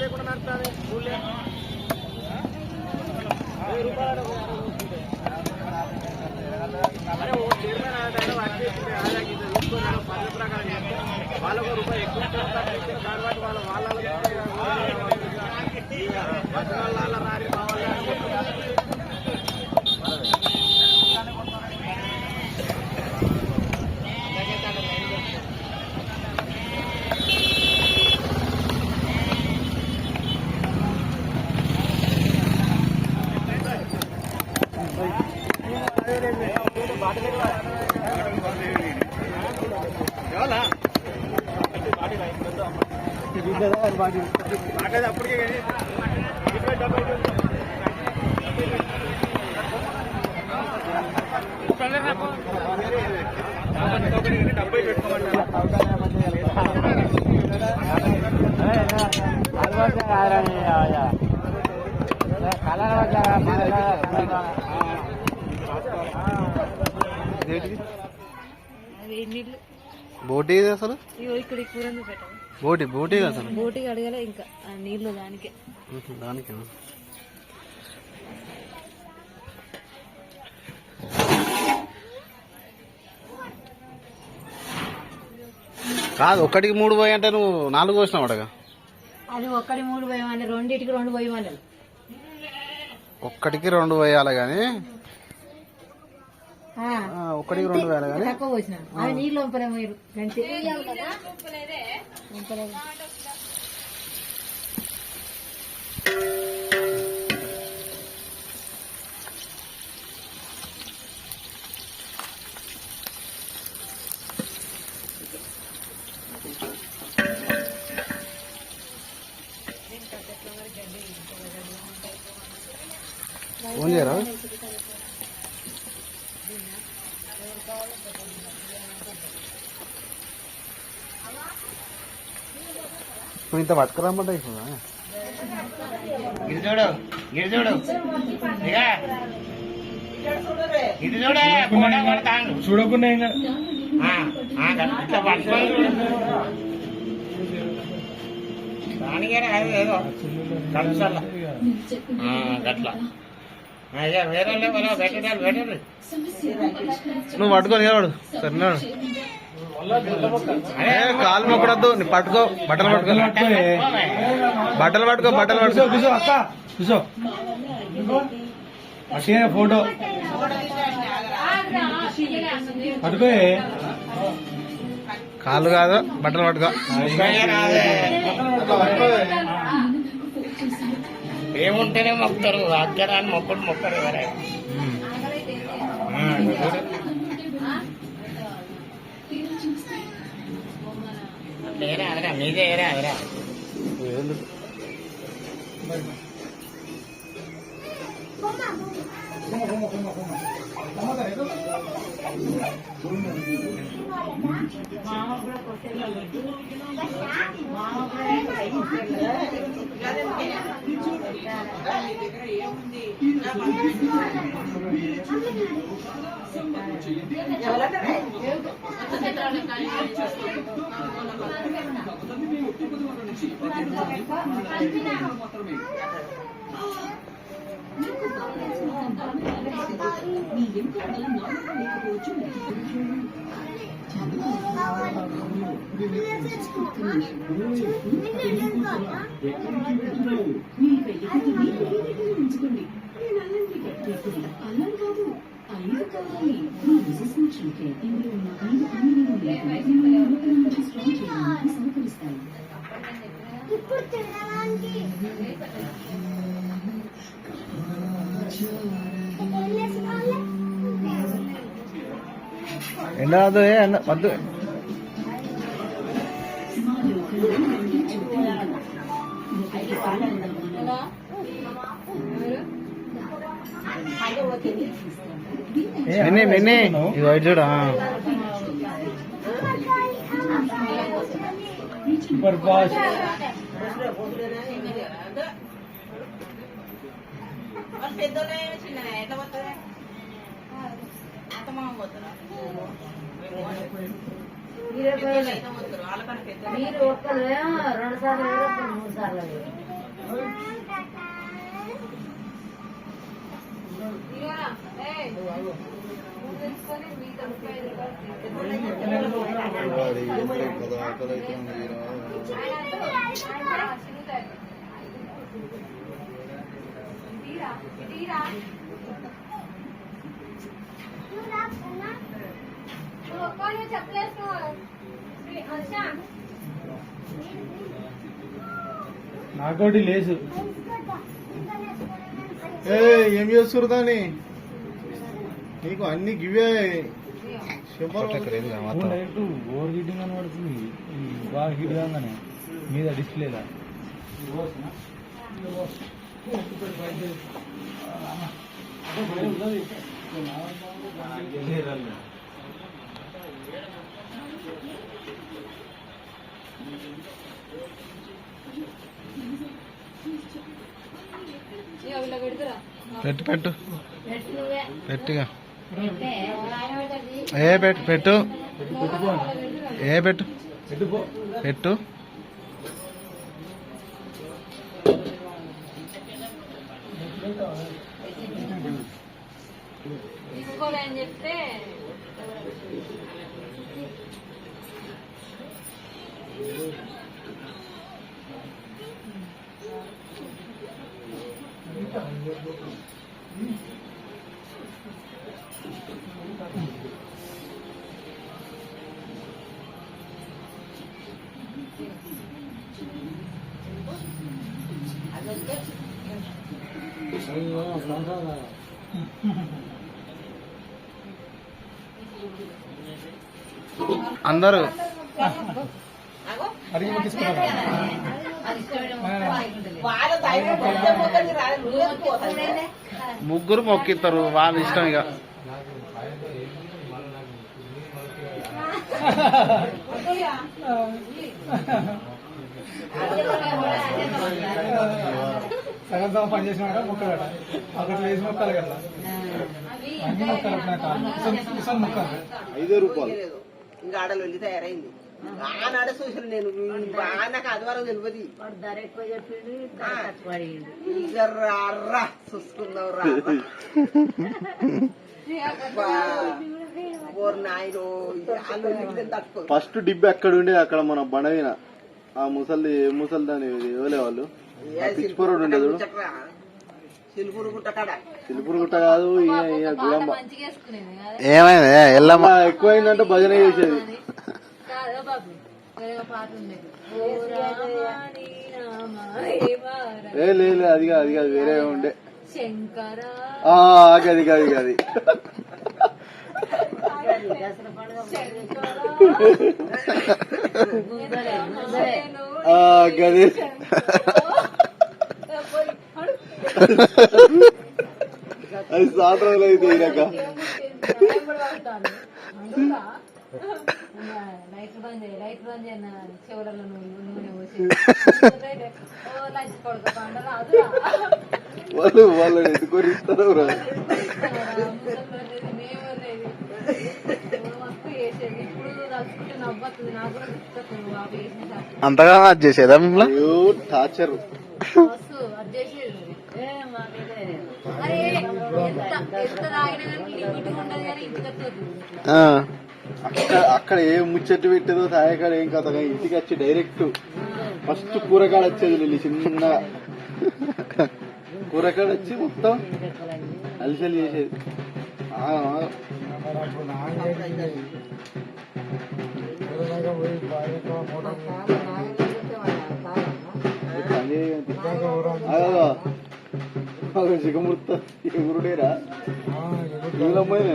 లేకుండా నడుస్తుంది ఊళ్ళే ₹1000 అరే ఓ చైర్మన్ ఆయన వర్క్ చేసింది ఆదాకి తీసుకొని పనుల ప్రకారం చేస్తే వాళ్ళకు ₹1 ఎక్కువ తర్వాత వాళ్ళ వాళ్ళ రాని కావాలి అప్పటికే డబ్బై పెట్టుకోమంటారు బోటీ అసలు బోటీ బోటీ అసలు బోటీ అడగలే ఇంకా నీళ్ళు దానికే దానికి కాదు ఒక్కటికి 3 పోయి అంటే నువ్వు 4 పోసినావు అడగా అది ఒక్కటి 3 పోయమని రెండింటికి 2 పోయమని ఒక్కటికి 2 పోయాలి కానీ ఒక్కటికి 2 వేయాలి కానీ తక్కువ పోసిన అది నీళ్ళు వంపలేము ఫోన్ చేయరా ఇప్పుడు ఇంత పట్టుకురమ్మంటే గిరిజోడు గిరిజోడు ఇది చూడే చూడకుండా ఇట్లా పట్టుకోవాలి దానికే ఏదో కలుసల్ల గట్లా వేరే పెట్టారు పెట్టరు నువ్వు పట్టుకొని వాడు సరేనాడు కాలు మొక్కడద్దు పట్టుకో బట్టలు పట్టుకో బట్టలు పట్టుకో బట్టలు పట్టుకో కూర్చో అక్క కూర్చో అట్టే ఫోటో పట్టుకో కాళ్ళు కాదు బట్టలు పట్టుకో ఏముంటేనే మొక్కుతారు అజ్ఞానాన్ని మొక్కరు ఎవరైనా ఏరా అదరా మీదే ఏరా అదరా ఎండదు వద్దు మెన్నీ ఇది వైట్ చూడ సూపర్ ఫాస్ట్ మీరు ఒక్కరు 2 సార్లు 3 సార్లు నాకోటి లేసు. ఏం చేస్తారు దాన్ని నీకు అన్ని గివే డైరెక్ట్ ఓవర్ హీటింగ్ అని పడుతుంది. బాగా హీట్ కాగానే మీద డిస్ప్లేలా పెట్టు పెట్టు పెట్టిగా పెట్టు పెట్టు పెట్టు పెట్టు. తీసుకోలేని చెప్తే అందరూ ముగ్గురు మొక్కిస్తారు వాళ్ళ ఇష్టం ఇక. సగం సగం పని చేసినాక మొక్కలట అక్కడ వేసి మొక్కలు కదా అన్ని మొక్కలు మొక్కలు 5 రూపాయలు. ఇంకా ఆడలు వెళ్ళి తయారైంది. ఆనాడ చూసిన నేను నాకు ఆదివారం తెలియదు. ధర ఎక్కువ చెప్పిండు ఇక రా చూసుకుందాం రా తట్టుకో. ఫస్ట్ డిబ్బి అక్కడ ఉండేది, అక్కడ మన బండవిన ఆ ముసలి దాని ఎవలే వాళ్ళు పిచ్చిపోరాడు ఉండేది. సిలుపురు గుట్ట కాడ సిలిపురు గుట్ట కాదు, గుడంబ. మంచిగా వేసుకునేది కదా ఏమైంది ఎల్లమ్మ ఎక్కువైందంటే భజన చేసేది. కాదా బాబు వేరే పాట ఉండేది లేదు అది కాదు వేరే ఉండే. శంకర గది శంకర గది అది సాయంత్రం అయితే ఇలాక లైట్ బంద్ చేయన్న చివరలో నూనె పోసి లంచ్ పడుకోండి రాదు వాళ్ళు ఎత్తుకొని ఇస్తారు. మస్తు చేసేది. ఇప్పుడు తలుచుకుంటే నవ్వుతుంది. నాకు కూడా గుర్తుకొస్తుంది బాబు చేసిన అంతగా అది చేసేదా మిమ్మల్ని? టార్చర్ మస్తు అది చేసేది. అరే ఎంత తాగినా కానీ లిమిట్ ఉండదు కానీ ఇంటికి వస్తుంది. అక్కడ ఏం ముచ్చట్టు పెట్టేదో తాయకాడ ఏం కథ, ఇంటికి వచ్చి డైరెక్ట్ ఫస్ట్ కూరగాడ వచ్చేది వెళ్ళి చిన్న కూరగాడ వచ్చి మొత్తం అలిసలి చేసేది. సిగముర్త ఎగురుడేరా అమ్మాయినా